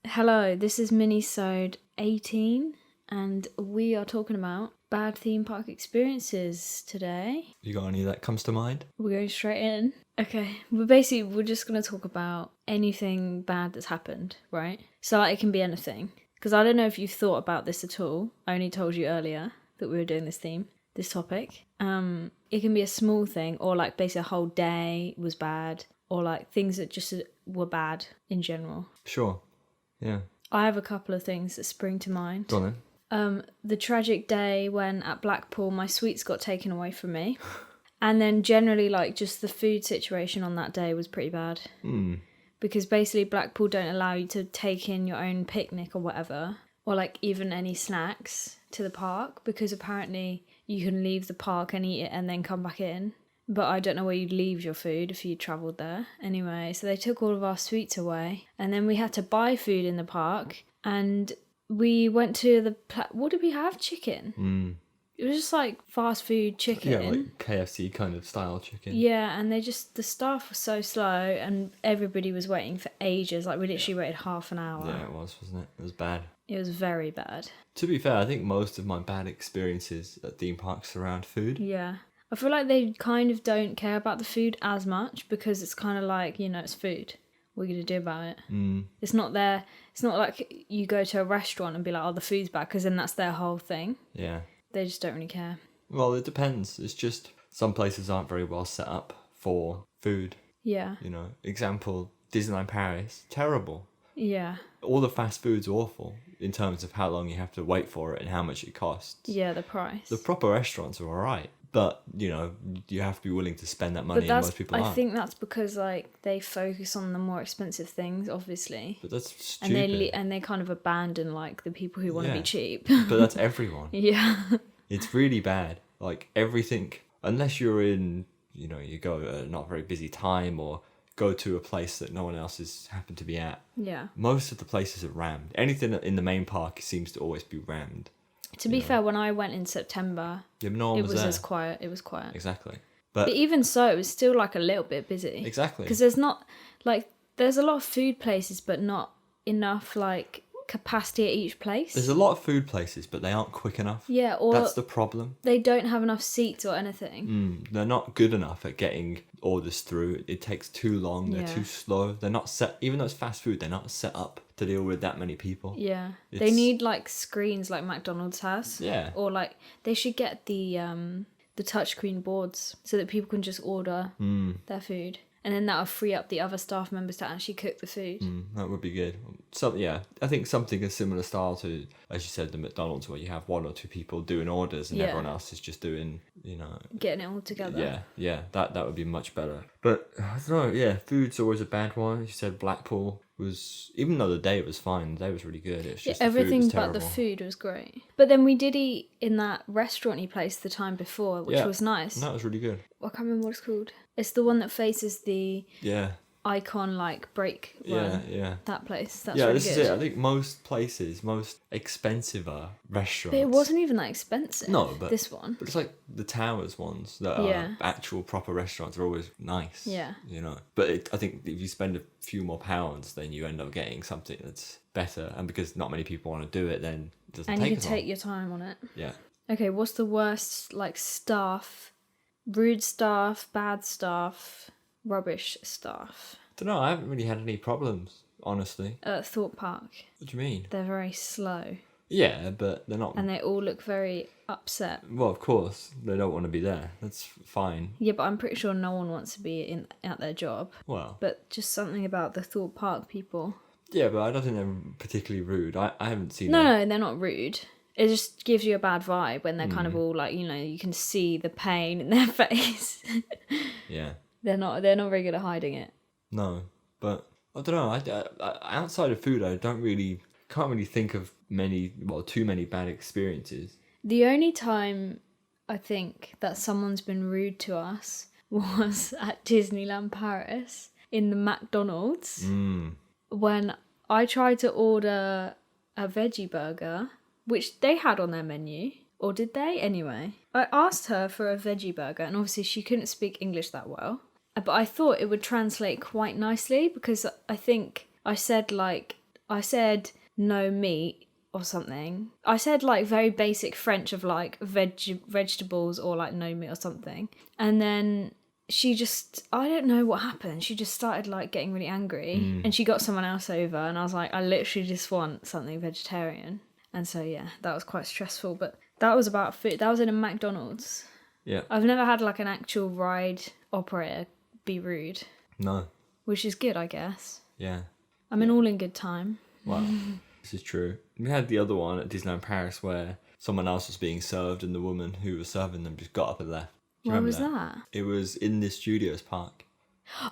Hello, this is Minisode 18, and we are talking about bad theme park experiences today. You got any that comes to mind? We're going straight in. Okay, we're just going to talk about anything bad that's happened, right? So like, it can be anything. Because I don't know if you've thought about this at all. I only told you earlier that we were doing this topic. It can be a small thing, or like basically a whole day was bad, or like things that just were bad in general. Sure. Yeah. I have a couple of things that spring to mind. Go on then. The tragic day when at Blackpool my sweets got taken away from me. And then generally like just the food situation on that day was pretty bad. Because basically Blackpool don't allow you to take in your own picnic or whatever, or like even any snacks to the park, because apparently you can leave the park and eat it and then come back in. But I don't know where you'd leave your food if you travelled there. Anyway, so they took all of our sweets away. And then we had to buy food in the park. And we went to the... what did we have? Chicken. It was just like fast food chicken. Yeah, like KFC kind of style chicken. Yeah, and the staff was so slow and everybody was waiting for ages. Like we literally waited half an hour. Yeah, it was, wasn't it? It was bad. It was very bad. To be fair, I think most of my bad experiences at theme parks are around food. Yeah. I feel like they kind of don't care about the food as much because it's kind of like, it's food. What are you going to do about it? It's not like you go to a restaurant and be like, oh, the food's bad, because then that's their whole thing. Yeah. They just don't really care. Well, it depends. It's just some places aren't very well set up for food. Yeah. Example, Disneyland Paris, terrible. Yeah. All the fast food's awful in terms of how long you have to wait for it and how much it costs. Yeah, the price. The proper restaurants are alright. But, you have to be willing to spend that money, and most people aren't. I think that's because, like, they focus on the more expensive things, obviously. But that's stupid. And they kind of abandon, like, the people who want to be cheap. But that's everyone. Yeah. It's really bad. Like, everything, unless you're in, you go at a not very busy time or go to a place that no one else has happened to be at. Yeah. Most of the places are rammed. Anything in the main park seems to always be rammed. To be fair, when I went in September, yeah, but no one was there. As quiet. It was quiet. Exactly. But even so, it was still like a little bit busy. Exactly. Because there's a lot of food places, but not enough like capacity at each place. There's a lot of food places, but they aren't quick enough. Yeah, or that's the problem. They don't have enough seats or anything. They're not good enough at getting orders through. It takes too long. They're too slow. They're not set. Even though it's fast food, they're not set up to deal with that many people. Yeah, they need like screens like McDonald's has. Yeah, or like they should get the touchscreen boards so that people can just order their food. And then that'll free up the other staff members to actually cook the food. That would be good. So yeah, I think something a similar style to, as you said, the McDonald's, where you have one or two people doing orders and everyone else is just doing, getting it all together. Yeah, that would be much better. But I don't know. Yeah, food's always a bad one. You said Blackpool was, even though the day was fine, the day was really good. It's just everything the food was but the food was great. But then we did eat in that restaurant-y place the time before, which was nice. That was really good. I can't remember what it's called. It's the one that faces the icon like break run. Yeah. That place. That's really good. Is it. I think most expensive restaurants. But it wasn't even that expensive. No, but this one. But it's like the Towers ones that are actual proper restaurants are always nice. Yeah. But I think if you spend a few more pounds, then you end up getting something that's better. And because not many people want to do it, then it doesn't take as long. And you can take your time on it. Yeah. Okay, what's the worst like staff? Rude staff, bad staff, rubbish staff. I don't know, I haven't really had any problems, honestly. At Thorpe Park. What do you mean? They're very slow. Yeah, but they're not... And they all look very upset. Well, of course, they don't want to be there. That's fine. Yeah, but I'm pretty sure no one wants to be at their job. Well... But just something about the Thorpe Park people. Yeah, but I don't think they're particularly rude. I haven't seen them. No, they're not rude. It just gives you a bad vibe when they're kind of all like, you can see the pain in their face. Yeah. They're not very good at hiding it. No, but I don't know. I outside of food, can't really think of too many bad experiences. The only time I think that someone's been rude to us was at Disneyland Paris in the McDonald's when I tried to order a veggie burger, which they had on their menu. Or did they? Anyway, I asked her for a veggie burger, and obviously she couldn't speak English that well. But I thought it would translate quite nicely because I think I said, like, I said no meat or something. I said like very basic French of like vegetables or like no meat or something. And then she just, I don't know what happened. She just started like getting really angry and she got someone else over and I was like, I literally just want something vegetarian. And so, yeah, that was quite stressful. But that was about food. That was in a McDonald's. Yeah. I've never had like an actual ride operator be rude. No. Which is good, I guess. Yeah. All in good time. Wow. This is true. We had the other one at Disneyland Paris where someone else was being served and the woman who was serving them just got up and left. Where was that? It was in the Studios Park.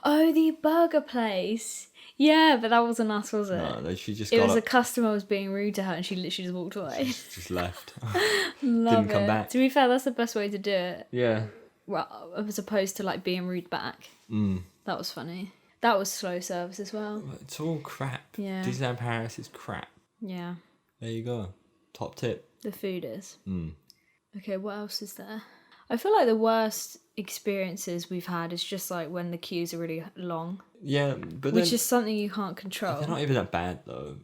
Oh, the burger place. Yeah, but that wasn't us, was it? No, she just It was a customer was being rude to her and she literally just walked away. Just left. Didn't come back. To be fair, that's the best way to do it. Yeah. Well, as opposed to like being rude back. That was funny. That was slow service as well. It's all crap. Yeah. Disneyland Paris is crap. Yeah. There you go. Top tip. The food is. Okay, what else is there? I feel like the worst experiences we've had is just like when the queues are really long. Yeah, but which is something you can't control. They're not even that bad though,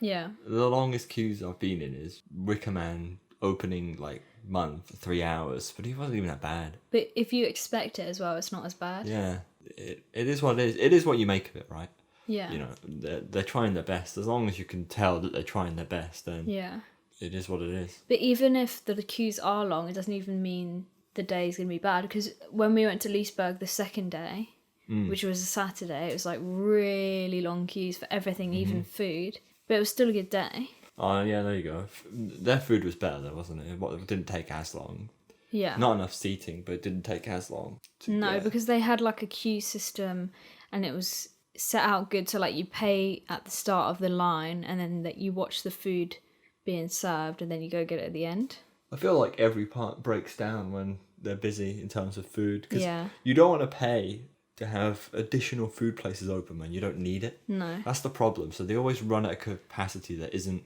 Yeah. The longest queues I've been in is Wicker Man opening like month, 3 hours, but it wasn't even that bad. But if you expect it as well, it's not as bad. Yeah. It is what it is. It is what you make of it, right? Yeah. They're trying their best. As long as you can tell that they're trying their best, then yeah, it is what it is. But even if the queues are long, it doesn't even mean the day is going to be bad. Because when we went to Leesburg the second day, which was a Saturday, it was like really long queues for everything, even food. But it was still a good day. Oh, yeah, there you go. Their food was better though, wasn't it? It didn't take as long. Yeah. Not enough seating, but it didn't take as long. Because they had like a queue system and it was set out good. So like you pay at the start of the line and then that you watch the food being served and then you go get it at the end. I feel like every part breaks down when they're busy in terms of food. Because you don't want to pay to have additional food places open when you don't need it. No. That's the problem. So they always run at a capacity that isn't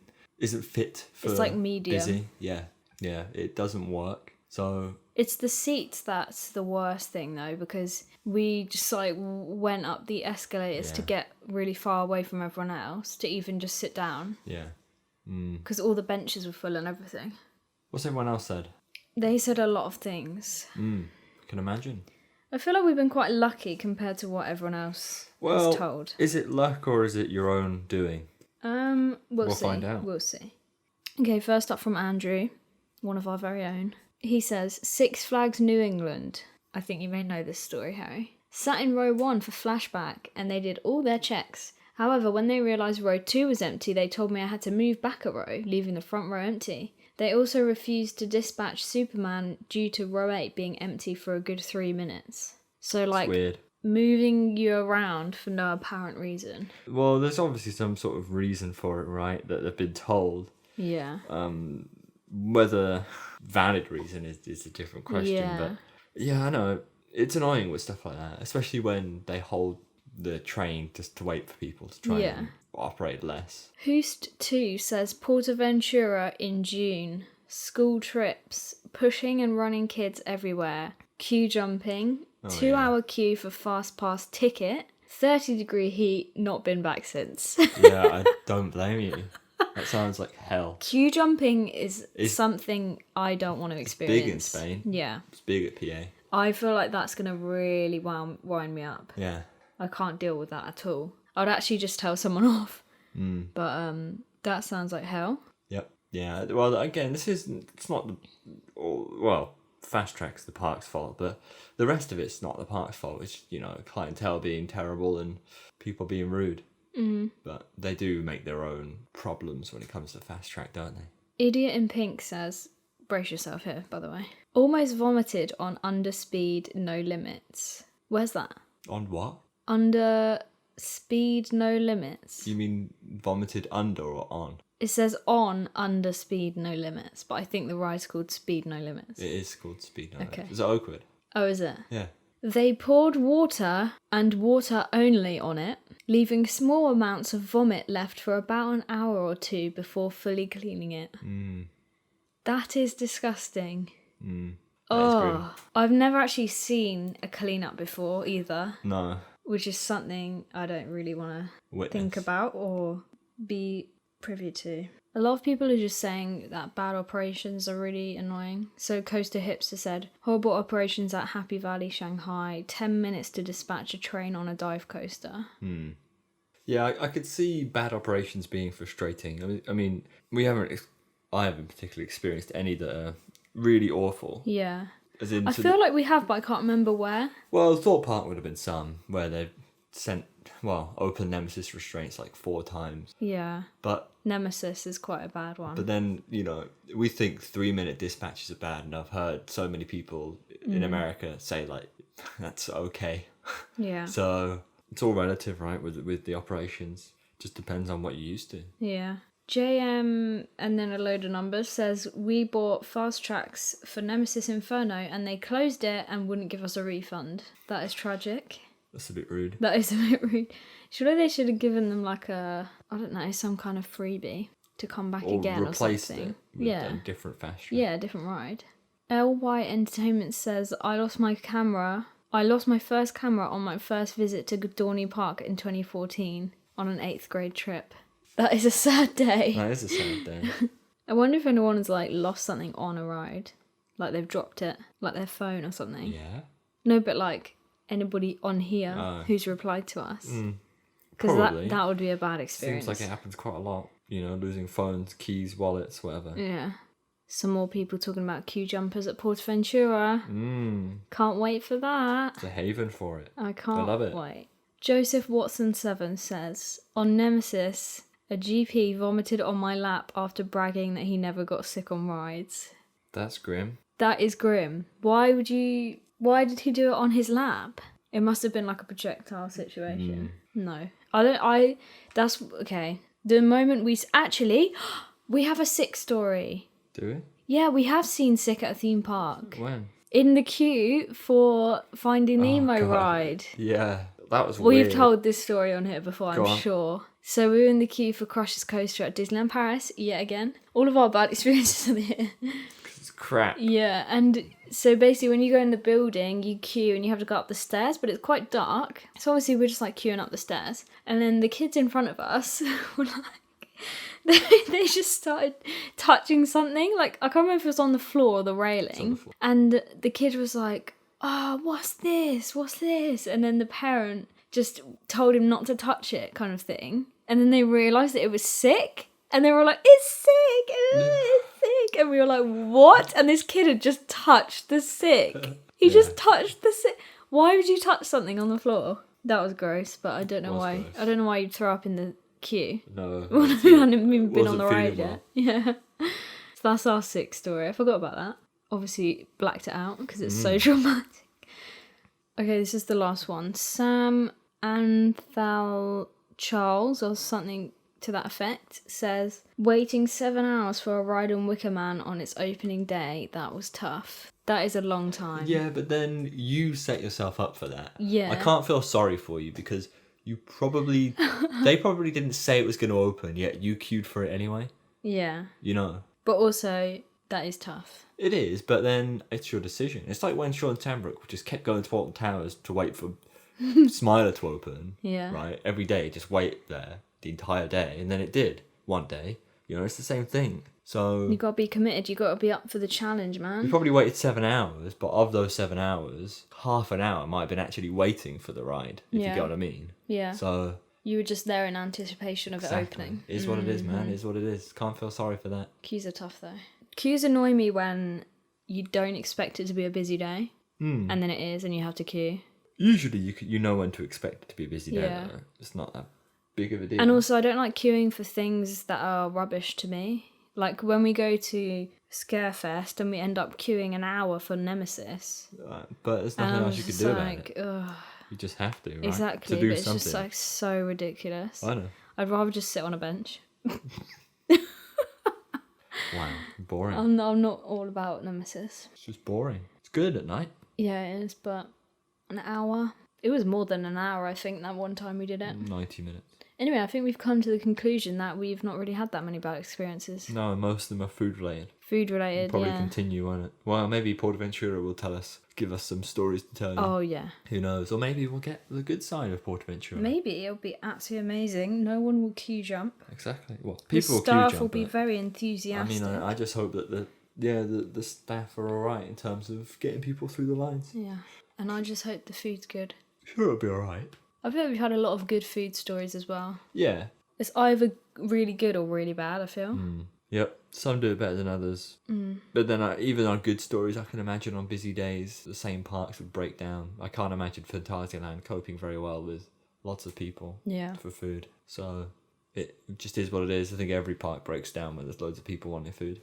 fit for it's like medium. Busy. Yeah. Yeah, it doesn't work. So it's the seats that's the worst thing though, because we just like went up the escalators to get really far away from everyone else to even just sit down. Yeah. Because all the benches were full and everything. What's everyone else said? They said a lot of things. I can imagine. I feel like we've been quite lucky compared to what everyone else has told. Is it luck or is it your own doing? We'll see. Find out. We'll see. Okay, first up from Andrew, one of our very own. He says, Six Flags New England. I think you may know this story, Harry. Sat in row 1 for flashback and they did all their checks. However, when they realised row 2 was empty, they told me I had to move back a row, leaving the front row empty. They also refused to dispatch Superman due to row 8 being empty for a good 3 minutes. So, like, weird. Moving you around for no apparent reason. Well, there's obviously some sort of reason for it, right? That they've been told. Yeah. Whether valid reason is a different question. Yeah. But yeah, I know. It's annoying with stuff like that, especially when they hold the train just to wait for people to try and operate less. Hoost 2 says Portaventura in June. School trips, pushing and running kids everywhere, queue jumping, 2 hour queue for fast pass ticket, 30-degree heat, not been back since. Yeah, I don't blame you. That sounds like hell. Queue jumping is something I don't want to experience. Big in Spain. Yeah. It's big at PA. I feel like that's going to really wind me up. Yeah. I can't deal with that at all. I'd actually just tell someone off. But that sounds like hell. Yep. Yeah. Well, again, it's not Fast Track's the park's fault, but the rest of it's not the park's fault. It's, clientele being terrible and people being rude. But they do make their own problems when it comes to Fast Track, don't they? Idiot in Pink says, brace yourself here, by the way. Almost vomited on Under Speed No Limits. Where's that? On what? Under Speed No Limits. You mean vomited under or on? It says on Under Speed No Limits, but I think the ride's called Speed No Limits. It is called Speed No Limits. Okay. Is it Oakwood? Oh, is it? Yeah. They poured water and water only on it, leaving small amounts of vomit left for about an hour or two before fully cleaning it. That is disgusting. I've never actually seen a clean-up before either. No. Which is something I don't really want to Witness. think about or be privy to. A lot of people are just saying that bad operations are really annoying. So Coaster Hipster said, horrible operations at Happy Valley, Shanghai, 10 minutes to dispatch a train on a dive coaster. Yeah, I could see bad operations being frustrating. I mean, I haven't particularly experienced any that are really awful. Yeah. As in, I feel like we have, but I can't remember where. Well, Thorpe Park would have been some where they've open Nemesis restraints like 4 times. Yeah. But Nemesis is quite a bad one. But then, we think 3-minute dispatches are bad, and I've heard so many people in America say, like, that's okay. Yeah. So it's all relative, right, with the operations. Just depends on what you're used to. Yeah. JM, and then a load of numbers, says, we bought fast tracks for Nemesis Inferno and they closed it and wouldn't give us a refund. That is tragic. That's a bit rude. That is a bit rude. Surely they should have given them like some kind of freebie to come back again or something. Or replaced it with a different fast track. Yeah, different ride. LY Entertainment says, I lost my first camera on my first visit to Dorney Park in 2014 on an 8th grade trip. That is a sad day. That is a sad day. I wonder if anyone's like lost something on a ride. Like they've dropped it, like their phone or something. Yeah. No, but like anybody on here who's replied to us. Because that would be a bad experience. Seems like it happens quite a lot. Losing phones, keys, wallets, whatever. Yeah. Some more people talking about queue jumpers at Portaventura. Can't wait for that. It's a haven for it. I can't I love it. wait. Joseph Watson 7 says, on Nemesis, a GP vomited on my lap after bragging that he never got sick on rides. That's grim. That is grim. Why did he do it on his lap? It must have been like a projectile situation. No. That's okay. The moment we have a sick story. Do we? Yeah, we have seen sick at a theme park. When? In the queue for Finding Nemo ride. Yeah, that was weird. We've told this story on here before, I'm sure. So we were in the queue for Crush's Coaster at Disneyland Paris, yet again. All of our bad experiences are here. It's crap. Yeah, and so basically when you go in the building, you queue and you have to go up the stairs, but it's quite dark. So obviously we're just like queuing up the stairs. And then the kids in front of us were like, they just started touching something. Like, I can't remember if it was on the floor or the railing. And the kid was like, oh, what's this? What's this? And then the parent just told him not to touch it, kind of thing. And then they realised that it was sick. And they were like, it's sick! It's sick! And we were like, what? And this kid had just touched the sick. He just touched the sick. Why would you touch something on the floor? That was gross, but I don't know why. Gross. I don't know why you'd throw up in the queue. No. We hadn't even been on the ride yet. Yeah. So that's our sick story. I forgot about that. Obviously blacked it out because it's so dramatic. Okay, this is the last one. Sam Anthal Charles, or something to that effect, says, waiting 7 hours for a ride on Wicker Man on its opening day, that was tough. That is a long time. Yeah, but then you set yourself up for that. Yeah. I can't feel sorry for you because they probably didn't say it was going to open, yet you queued for it anyway. Yeah. But also, that is tough. It is, but then it's your decision. It's like when Sean Tambrook just kept going to Alton Towers to wait for Smiler to open. Yeah. Right? Every day, just wait there the entire day, and then it did one day. It's the same thing. So you gotta be committed. You gotta be up for the challenge, man. You probably waited 7 hours, but of those 7 hours, half an hour might have been actually waiting for the ride. If you get what I mean. Yeah. So you were just there in anticipation of it opening. It is what it is, man. It is what it is. Can't feel sorry for that. Queues are tough though. Queues annoy me when you don't expect it to be a busy day, and then it is, and you have to queue. Usually, you know when to expect it to be a busy day. Yeah. Though. It's not that big of a deal. And also, I don't like queuing for things that are rubbish to me. Like when we go to Scarefest and we end up queuing an hour for Nemesis. But there's nothing else you can do about it. You just have to, right? Exactly, to do but it's something. just like so ridiculous. I know. I'd rather just sit on a bench. Wow, boring. I'm not all about Nemesis. It's just boring. It's good at night. Yeah, it is, but an hour. It was more than an hour, I think, that one time we did it. 90 minutes. Anyway, I think we've come to the conclusion that we've not really had that many bad experiences. No, most of them are food related. Food related, Probably yeah. continue, won't it? Well, maybe Portaventura will give us some stories to tell you. Oh, yeah. Who knows? Or maybe we'll get the good side of Portaventura. Maybe it'll be absolutely amazing. No one will queue jump. Exactly. Well, The people will queue jump. staff will be very enthusiastic. I mean, I just hope that the staff are alright in terms of getting people through the lines. Yeah. And I just hope the food's good. Sure, it'll be alright. I feel like we've had a lot of good food stories as well. Yeah. It's either really good or really bad, I feel. Yep. Some do it better than others. But then even on good stories, I can imagine on busy days, the same parks would break down. I can't imagine Phantasialand coping very well with lots of people for food. So it just is what it is. I think every park breaks down when there's loads of people wanting food.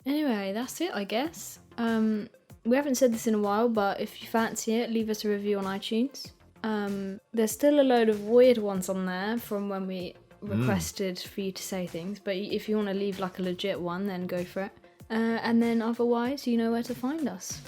Anyway, that's it, I guess. We haven't said this in a while, but if you fancy it, leave us a review on iTunes. There's still a load of weird ones on there from when we requested for you to say things, but if you want to leave like a legit one, then go for it. And then otherwise, you know where to find us.